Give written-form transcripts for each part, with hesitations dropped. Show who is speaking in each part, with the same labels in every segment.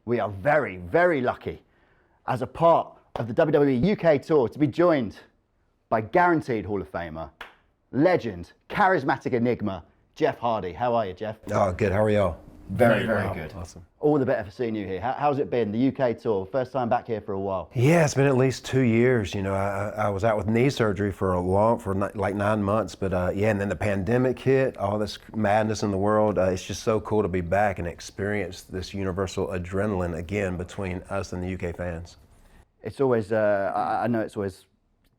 Speaker 1: we are very, very lucky as a part of the WWE UK tour to be joined by guaranteed Hall of Famer, legend, charismatic enigma, Jeff Hardy. How are you, Jeff?
Speaker 2: Oh, good. How are y'all?
Speaker 1: Very, very good.
Speaker 2: Awesome.
Speaker 1: All the better for seeing you here. How's it been, the UK tour? First time back here for a while.
Speaker 2: Yeah, it's been at least 2 years. You know, I was out with knee surgery for like 9 months, but yeah, and then the pandemic hit, all this madness in the world. It's just so cool to be back and experience this universal adrenaline again between us and the UK fans.
Speaker 1: It's always, I know it's always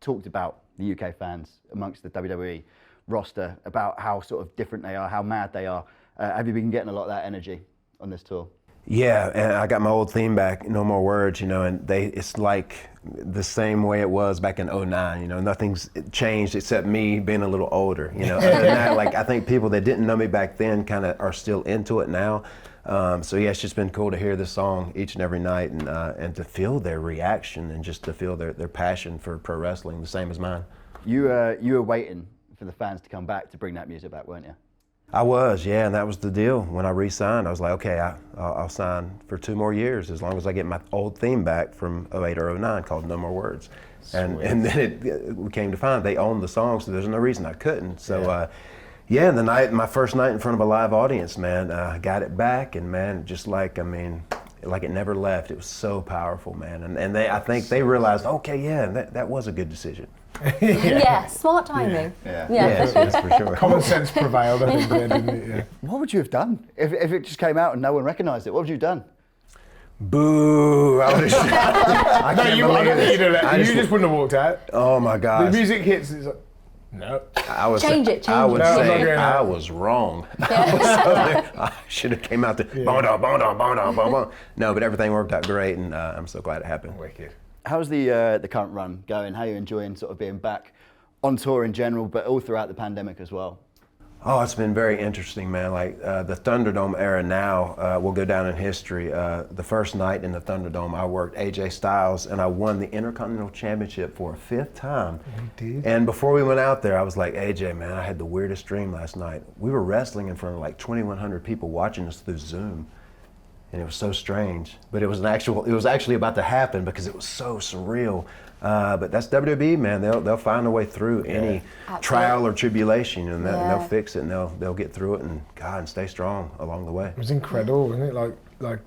Speaker 1: talked about, the UK fans amongst the WWE roster, about how sort of different they are, how mad they are. Have you been getting a lot of that energy on this tour?
Speaker 2: Yeah, and I got my old theme back, No More Words, you know, and it's like the same way it was back in '09, you know, nothing's changed except me being a little older, you know. Other than that, like, I think people that didn't know me back then kind of are still into it now. So yeah, it's just been cool to hear this song each and every night and to feel their reaction and just to feel their passion for pro wrestling, the same as mine.
Speaker 1: You were waiting for the fans to come back to bring that music back, weren't you?
Speaker 2: I was, yeah, and that was the deal. When I re-signed, I was like, okay, I'll sign for 2 more years as long as I get my old theme back from '08 or '09 called No More Words. And then we came to find they owned the song, so there's no reason I couldn't. So yeah, my first night in front of a live audience, man, I got it back, and man, just like, I mean, like it never left. It was so powerful, man. And I think they realized, okay, yeah, that was a good decision.
Speaker 3: Yeah, smart timing.
Speaker 2: Yes, for sure.
Speaker 4: Common sense prevailed, I think, there, didn't it? Yeah.
Speaker 1: What would you have done if it just came out and no one recognised it? What would you have done?
Speaker 2: Boo! I would have.
Speaker 4: I don't think you'd have let, you just wouldn't have walked out.
Speaker 2: Oh my God!
Speaker 4: The music hits. It's like, no.
Speaker 3: Change it.
Speaker 2: I would say
Speaker 4: No,
Speaker 2: I was wrong. I should have came out there. Yeah. No, but everything worked out great, and I'm so glad it happened.
Speaker 4: Wicked.
Speaker 1: How's the current run going? How are you enjoying sort of being back on tour in general, but all throughout the pandemic as well?
Speaker 2: Oh, it's been very interesting, man. Like the Thunderdome era now will go down in history. The first night in the Thunderdome, I worked AJ Styles, and I won the Intercontinental Championship for a 5th time.
Speaker 4: You did?
Speaker 2: And before we went out there, I was like, AJ, man, I had the weirdest dream last night. We were wrestling in front of like 2,100 people watching us through Zoom. And it was so strange, but it was actually about to happen because it was so surreal. But that's WWE, man. They'll find a way through any trial or tribulation, and they'll fix it, and they'll get through it, and God, and stay strong along the way.
Speaker 4: It was incredible, wasn't it? Like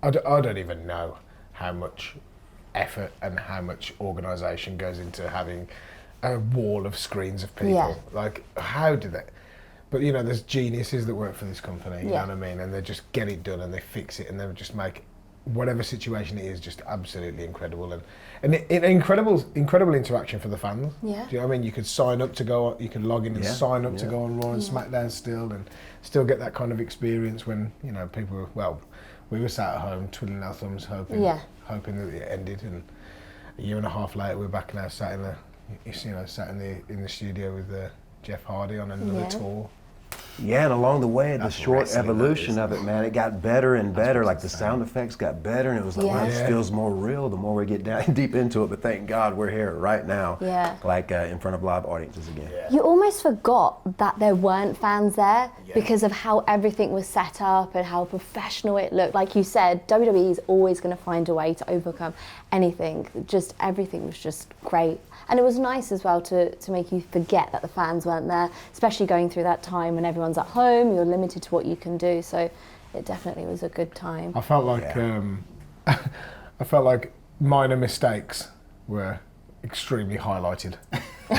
Speaker 4: I don't even know how much effort and how much organisation goes into having a wall of screens of people.
Speaker 3: Yeah.
Speaker 4: Like, how do they? But you know, there's geniuses that work for this company, you know what I mean? And they just get it done and they fix it and they just make whatever situation it is just absolutely incredible and incredible interaction for the fans.
Speaker 3: Yeah.
Speaker 4: Do you know what I mean? You could sign up to go on, you can log in and sign up to go on Raw and SmackDown still get that kind of experience when, you know, people we were sat at home twiddling our thumbs hoping that it ended, and a year and a half later we're back now sat in the studio with Jeff Hardy on another tour.
Speaker 2: Yeah, and along the way,
Speaker 4: That's
Speaker 2: the short
Speaker 4: wrestling,
Speaker 2: evolution of it, man, it got better and better. Like the sound effects got better, and it was like, wow, this feels more real the more we get down deep into it. But thank God we're here right now, like in front of live audiences again. Yeah.
Speaker 3: You almost forgot that there weren't fans there because of how everything was set up and how professional it looked. Like you said, WWE is always going to find a way to overcome anything. Just everything was just great. And it was nice as well to make you forget that the fans weren't there, especially going through that time when everyone's at home, you're limited to what you can do. So it definitely was a good time.
Speaker 4: I felt like I felt like minor mistakes were extremely highlighted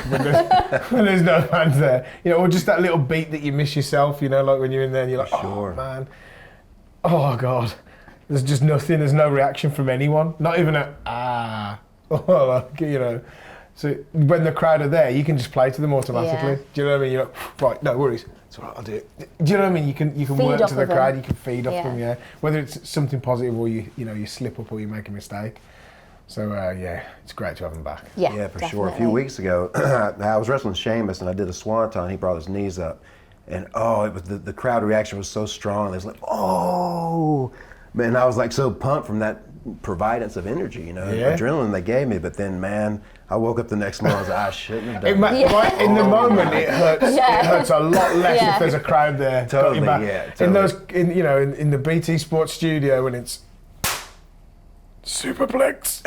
Speaker 4: when there's no fans there. You know, or just that little beat that you miss yourself, you know, like when you're in there and you're like, oh man, oh God. There's just nothing, there's no reaction from anyone. Not even like, you know. So when the crowd are there, you can just play to them automatically.
Speaker 3: Yeah.
Speaker 4: Do you know what I mean? You're like, right, no worries. It's all right, I'll do it. Do you know what I mean? You can work to the crowd. You can feed off them. Whether it's something positive or you slip up or you make a mistake. So it's great to have them back.
Speaker 2: Yeah, for definitely. Sure. A few weeks ago, I was wrestling Sheamus and I did a swanton. He brought his knees up, and it was the crowd reaction was so strong. They was like, oh, man! I was like so pumped from that providence of energy, adrenaline they gave me. But then, man, I woke up the next morning. I was like, I shouldn't have done it.
Speaker 4: Right in the moment, it hurts. It hurts a lot less if there's a crowd there.
Speaker 2: Totally,
Speaker 4: totally. In the BT Sports studio when it's superplex.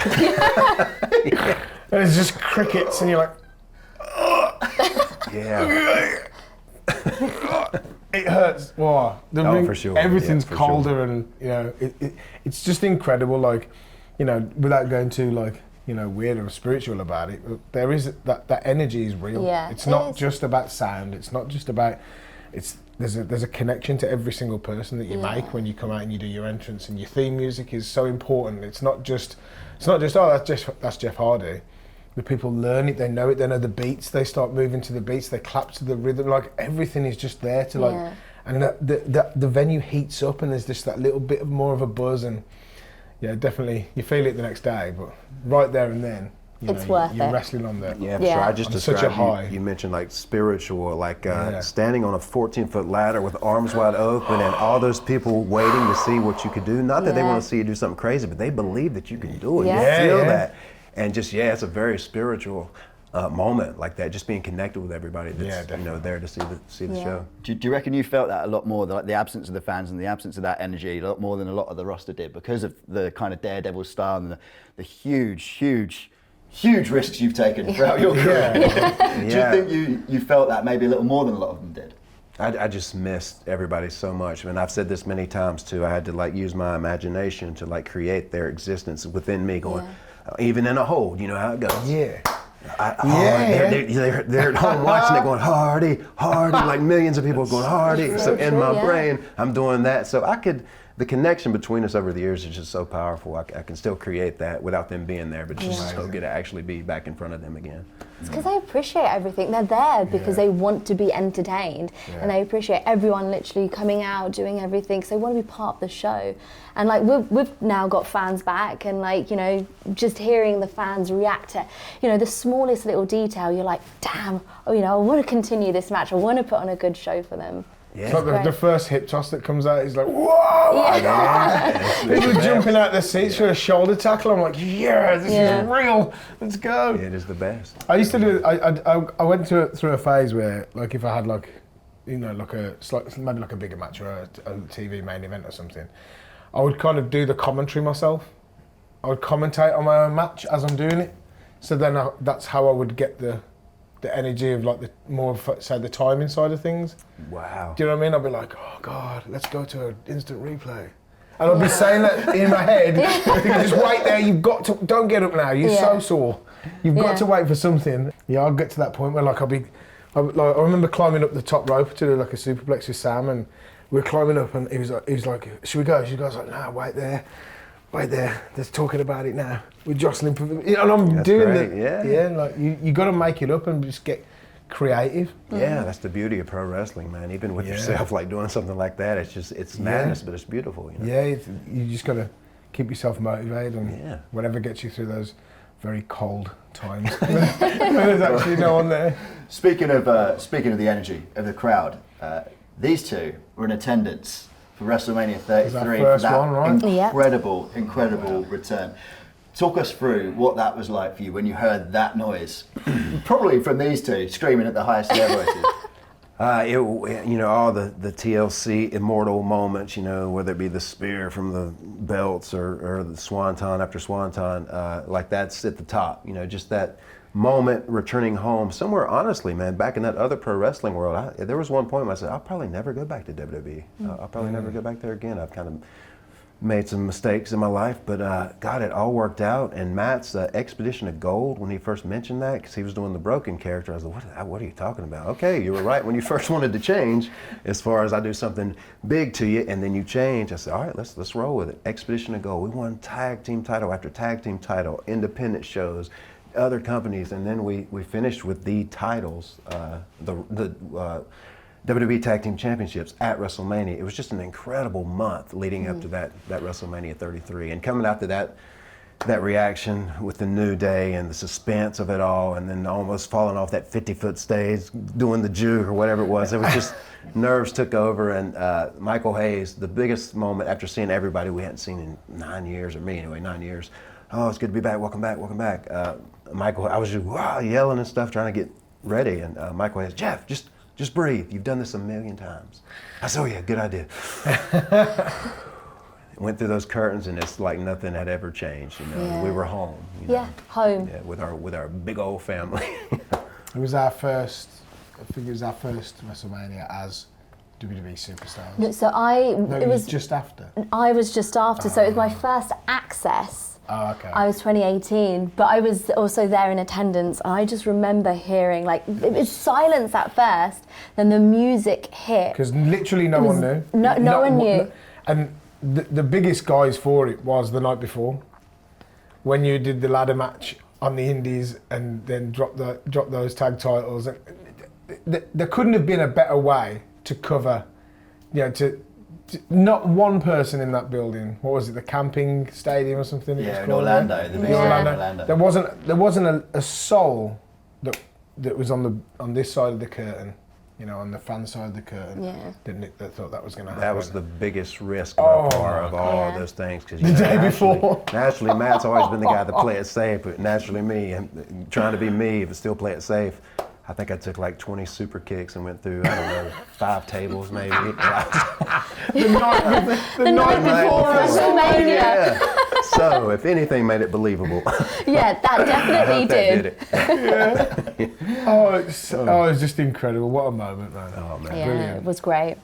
Speaker 4: And it's just crickets, and you're like,
Speaker 2: Yeah.
Speaker 4: it hurts. Wow.
Speaker 2: For sure.
Speaker 4: Everything's
Speaker 2: Yeah, for
Speaker 4: colder,
Speaker 2: sure.
Speaker 4: and it's just incredible. Like, without going too like weird or spiritual about it, there is that energy is real.
Speaker 3: Yeah,
Speaker 4: it's
Speaker 3: it
Speaker 4: not
Speaker 3: is.
Speaker 4: just about sound. It's not just about. There's a connection to every single person that you make when you come out and you do your entrance, and your theme music is so important. It's not just oh, that's Jeff Hardy. The people learn it, they know the beats, they start moving to the beats, they clap to the rhythm, like everything is just there to like, and the venue heats up, and there's just that little bit more of a buzz, and yeah, definitely you feel it the next day, but right there and then,
Speaker 3: It's worth
Speaker 4: you're
Speaker 3: it.
Speaker 4: wrestling on that.
Speaker 2: Yeah, for
Speaker 3: Yeah.
Speaker 2: sure. I just
Speaker 4: On such a
Speaker 2: described
Speaker 4: high.
Speaker 2: you mentioned like spiritual, like standing on a 14-foot ladder with arms wide open and all those people waiting to see what you could do. Not that they
Speaker 3: Yeah.
Speaker 2: want to see you do something crazy, but they believe that you can do it.
Speaker 3: Yeah.
Speaker 2: You feel
Speaker 4: Yeah.
Speaker 2: that. And just, it's a very spiritual moment like that, just being connected with everybody that's there to see the
Speaker 3: Yeah.
Speaker 2: show.
Speaker 1: Do you reckon you felt that a lot more, like the absence of the fans and the absence of that energy, a lot more than a lot of the roster did, because of the kind of daredevil style and the huge risks you've taken throughout your career? Do you think you felt that maybe a little more than a lot of them did?
Speaker 2: I just missed everybody so much. I mean, I've said this many times too. I had to like use my imagination to like create their existence within me, going even in a hold. You know how it goes.
Speaker 4: Yeah.
Speaker 2: They're at home watching it, going Hardy, like millions of people going Hardy. So in my brain, I'm doing that. So the connection between us over the years is just so powerful. I can still create that without them being there, but it's just so good to actually be back in front of them again.
Speaker 3: It's because they appreciate everything. They're there because they want to be entertained, and they appreciate everyone literally coming out, doing everything. So they want to be part of the show. And like we've now got fans back, and like just hearing the fans react to the smallest little detail, you're like, damn, I want to continue this match. I want to put on a good show for them.
Speaker 2: Yeah.
Speaker 4: It's like the first hip toss that comes out is like, whoa! People are jumping out their seats for a shoulder tackle. I'm like, this is real. Let's go.
Speaker 2: It is the best.
Speaker 4: I used to do. I went through a phase where, like, if I had like, like maybe like a bigger match or a TV main event or something, I would kind of do the commentary myself. I would commentate on my own match as I'm doing it. So then that's how I would get the energy of like the more of, say, the timing side of things.
Speaker 2: Wow.
Speaker 4: Do you know what I mean? I'd be like, oh God, let's go to an instant replay. And I'd be saying that in my head, thinking, just wait there, don't get up now, you're so sore. You've got to wait for something. Yeah, I'll get to that point where like I remember climbing up the top rope to do like a superplex with Sam, and we were climbing up, and he was like, should we go? She goes like, nah, wait there. They're talking about it now. We're jostling for them. And I'm
Speaker 2: That's
Speaker 4: doing
Speaker 2: great,
Speaker 4: like you got to make it up and just get creative.
Speaker 2: Yeah, that's the beauty of pro wrestling, man. Even with yourself, like doing something like that, it's madness, but it's beautiful.
Speaker 4: Yeah, you just got to keep yourself motivated, and whatever gets you through those very cold times when there's actually no one there.
Speaker 1: Speaking of the energy of the crowd, these two were in attendance for WrestleMania 33 for
Speaker 4: first
Speaker 1: that
Speaker 4: one, right?
Speaker 1: incredible return. Talk us through what that was like for you when you heard that noise, probably from these two screaming at the highest of their voices.
Speaker 2: All the TLC immortal moments, whether it be the spear from the belts or the swanton after swanton, like that's at the top. Just that moment returning home somewhere. Honestly, man, back in that other pro wrestling world, there was one point where I said, I'll probably never go back to WWE. I'll probably never go back there again. I've kind of made some mistakes in my life, but God, it all worked out. And Matt's Expedition of Gold, when he first mentioned that, because he was doing the broken character, I was like, what are you talking about? Okay, you were right when you first wanted to change, as far as I do something big to you, and then you change. I said, all right, let's roll with it. Expedition of Gold. We won tag team title after tag team title, independent shows, other companies, and then we finished with the titles, the WWE Tag Team Championships at WrestleMania. It was just an incredible month leading up to that WrestleMania 33, and coming after that reaction with the New Day and the suspense of it all, and then almost falling off that 50-foot stage doing the juke or whatever it was. It was just nerves took over, and Michael Hayes, the biggest moment after seeing everybody we hadn't seen in 9 years, or me anyway, 9 years. Oh, it's good to be back. Welcome back. Michael, I was just yelling and stuff, trying to get ready, and Michael Hayes, Jeff, just breathe. You've done this a million times. I said, oh yeah, good idea. went through those curtains, and it's like nothing had ever changed. You know,
Speaker 3: Yeah.
Speaker 2: we were home. You know?
Speaker 3: Yeah, home.
Speaker 2: Yeah, with our big old family.
Speaker 4: It was our first. I think it was our first WrestleMania as WWE superstars.
Speaker 3: No, so
Speaker 4: It was just after.
Speaker 3: I was just after, so it was my first access.
Speaker 4: Oh, okay.
Speaker 3: I was 2018, but I was also there in attendance. I just remember hearing, like, it was silence at first, then the music hit.
Speaker 4: Because literally no one knew.
Speaker 3: No one knew.
Speaker 4: And the biggest guys for it was the night before, when you did the ladder match on the Indies and then dropped those tag titles. There couldn't have been a better way to cover, you know, to not one person in that building. What was it, the camping stadium or something? it was
Speaker 1: Yeah, in
Speaker 4: called,
Speaker 1: Orlando,
Speaker 4: right?
Speaker 1: the
Speaker 4: In
Speaker 1: big stadium in
Speaker 4: Orlando.
Speaker 1: Orlando.
Speaker 4: There wasn't a soul that was on this side of the curtain, you know, on the fan side of the curtain.
Speaker 3: Yeah.
Speaker 4: That thought that was going to happen.
Speaker 2: That was the biggest risk by far of all of
Speaker 3: Yeah.
Speaker 2: those things. Cause,
Speaker 4: The day before.
Speaker 2: Naturally, Matt's always been the guy that play it safe, but naturally me, and trying to be me, but still play it safe. I think I took like 20 super kicks and went through, I don't know, 5 tables maybe.
Speaker 4: the night
Speaker 3: before WrestleMania.
Speaker 2: Yeah. So, if anything made it believable.
Speaker 3: Yeah, that definitely
Speaker 2: that did it.
Speaker 4: Oh, it was just incredible. What a moment, man.
Speaker 2: Oh, man.
Speaker 3: Yeah,
Speaker 4: Brilliant.
Speaker 3: it was great.